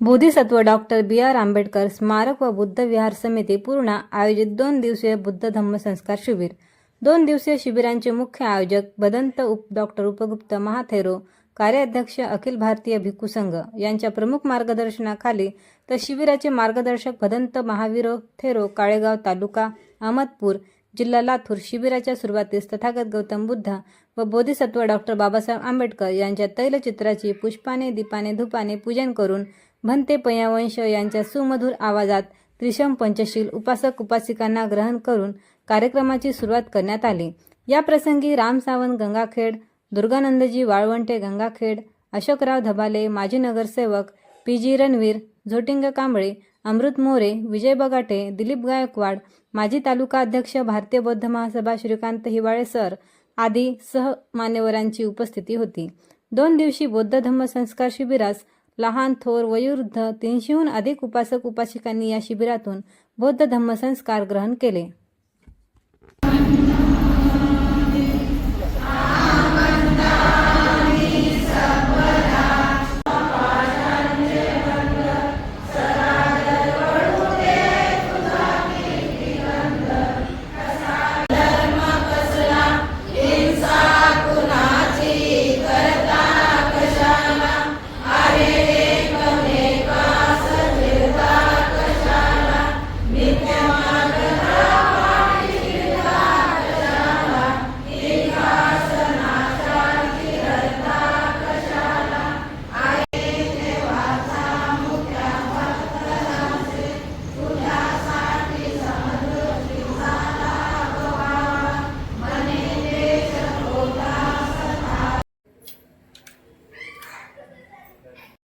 Bodhisattva doctor B R. Ambedkar स्मारक व बुद्ध विहार समिती पूर्णा आयोजित 2 दिवसीय बुद्ध धम्म संस्कार शिबिर। 2 दिवसीय शिबिरांचे मुख्य आयोजक भदंत डॉक्टर उपगुप्त महाथेरो, कार्याध्यक्ष अखिल भारतीय भिक्खू संघ यांच्या प्रमुख मार्गदर्शनाखाली तर शिबिराचे मार्गदर्शक भदंत महावीर थेरो, काळेगाव तालुका अहमदपूर जिल्हा लातूर। शिबिराच्या सुरुवातीस तथागत गौतम बुद्ध व बोधिसत्व डॉक्टर बाबासाहेब आंबेडकर यांच्या तैलचित्राची पुष्पाने दीपाने धुपाने पूजन करून भंते पय्यावंश यांच्या सुमधुर आवाजात त्रिशम पंचशील उपासक उपासिकांना ग्रहण करून कार्यक्रमाची सुरुवात करण्यात आली। या प्रसंगी राम सावंत गंगाखेड, दुर्गानंदजी वाळवंटे गंगाखेड, अशोकराव धबाले माजी नगरसेवक, पी.जी. रणवीर, झोटिंग कांबळे, अमृत मोरे, विजय बगाटे, दिलीप गायकवाड, माजी तालुका अध्यक्ष भारतीय बौद्ध महासभा श्रीकांत हिवाळे सर आदी सह मान्यवरांची उपस्थिती होती। 2 दिवसीय बौद्ध धम्म संस्कार शिबिरास लहान थोर वयोवृद्ध 300हून अधिक उपासक उपासिकांनी या शिबिरातून बौद्ध धम्म संस्कार ग्रहण केले।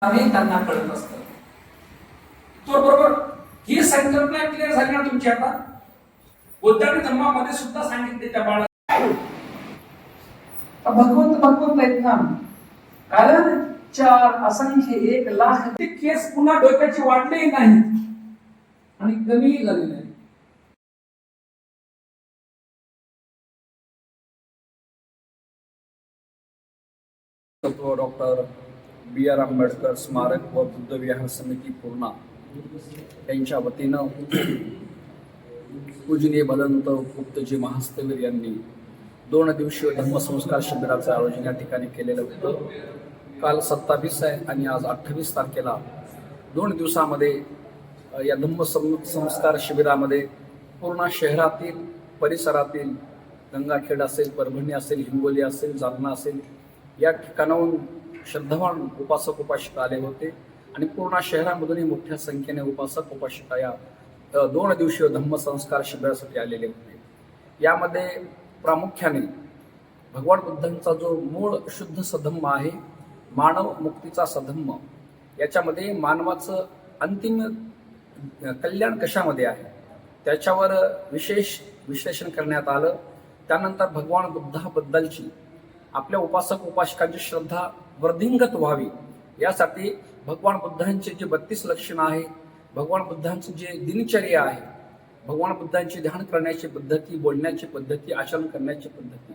आणि त्यांना कळत असतं। तो बरोबर ही संकल्पना क्लिअर झाली ना तुमची। आता बुद्धाने धम्मामध्ये सुद्धा सांगितले त्या बाळा भगवंत भगवंत आहेत ना, कारण 4 असंख्य 1 लाख ते केस पुन्हा डोक्याचे वाढलेही नाहीत आणि कमी झाले नाही। Doctor B R. आंबेडकर स्मारक व बुद्ध विहार समिती पूर्णा यांच्या वतीनं पूजनीय भदंत गुप्तजी महास्थवीर यांनी 2 दिवसीय धम्मसंस्कार शिबिराचं आयोजन या ठिकाणी केलेलं होतं। काल 27 आहे आणि आज 28 तारखेला 2 दिवसामध्ये या धम्मसंस्कार शिबिरामध्ये पूर्णा शहरातील परिसरातील गंगाखेड असेल, परभणी असेल, हिंगोली असेल, जालना असेल या ठिकाणाहून श्रद्धावान उपासक उपासिका आले होते आणि पूर्णा शहरामधूनही मोठ्या संख्येने उपासक उपासिका या 2 दिवसीय धम्मसंस्कार शिबिरासाठी आलेले होते। यामध्ये प्रामुख्याने भगवान बुद्धांचा जो मूळ शुद्ध सधम्म आहे, मानव मुक्तीचा सधम्म, याच्यामध्ये मानवाचं अंतिम कल्याण कशामध्ये आहे त्याच्यावर विशेष विश्लेषण करण्यात आलं। त्यानंतर भगवान बुद्धाबद्दलची आपल्या उपासक उपासिकांची श्रद्धा वर्धिंगत व्हावी यासाठी भगवान बुद्धांचे जे 32 लक्षणं आहे, भगवान बुद्धांची जे दिनचर्या आहे, भगवान बुद्धांची ध्यान करण्याची पद्धती, बोलण्याची पद्धती, आचरण करण्याची पद्धती,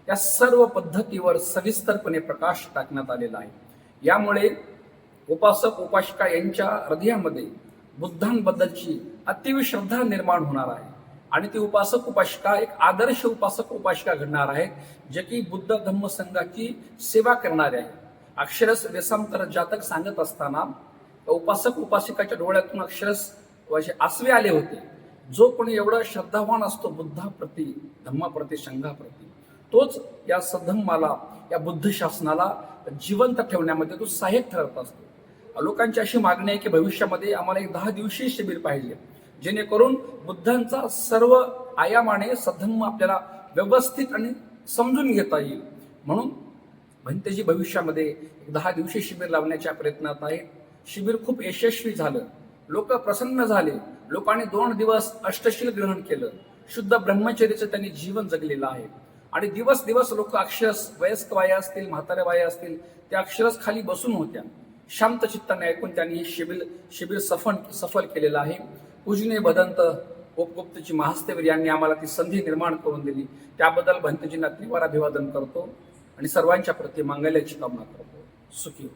या सर्व पद्धतीवर सविस्तरपणे प्रकाश टाकण्यात आलेला आहे। यामुळे उपासक उपासिका यांच्या हृदयामध्ये बुद्धांबद्दलची अतिव श्रद्धा निर्माण होणार आहे आणि ती उपासक उपासिका एक आदर्श उपासक उपासिका घडणार आहे, जे की बुद्ध धम्म संघाची सेवा करणारे आहे। अक्षरश वेसांतर जातक सांगत असताना उपासक उपासिकाच्या डोळ्यातून अक्षरश आसवे आले होते। जो कोणी एवढा श्रद्धावान असतो बुद्धाप्रती, धम्माप्रती, संघाप्रती, तोच या सधम्माला, या बुद्ध शासनाला जिवंत ठेवण्यामध्ये तो सहाय्यक ठरत असतो। लोकांची अशी मागणी आहे की भविष्यामध्ये आम्हाला एक 10 दिवसीय शिबिर पाहिजे, जेणेकरून बुद्धांचा सर्व आयामाने सधम्म आपल्याला व्यवस्थित आणि समजून घेता येईल। म्हणून भंतेजी भविष्यामध्ये एक 10 दिवसीय शिबिर लावण्याच्या प्रयत्नात आहे। शिबिर खूप यशस्वी झालं, लोक प्रसन्न झाले, लोकांनी 2 दिवस अष्टशील ग्रहण केलं, शुद्ध ब्रह्मचर्याचं त्यांनी जीवन जगलेलं आहे आणि दिवस दिवस लोक अक्षरश वयस्क बाया असतील, म्हाताऱ्या बाया असतील, त्या अक्षरश खाली बसून होत्या। शांत चित्ताने ऐकून त्यांनी हे शिबिर सफल केलेलं आहे। पूजनीय भदंत गुप्तजी महास्थवीर यांनी आम्हाला ती संधी निर्माण करून दिली, त्याबद्दल भंतेजींना तीव्र अभिवादन करतो आणि सर्वांच्या प्रती मंगल्याची कामना करतो। सुखी हो।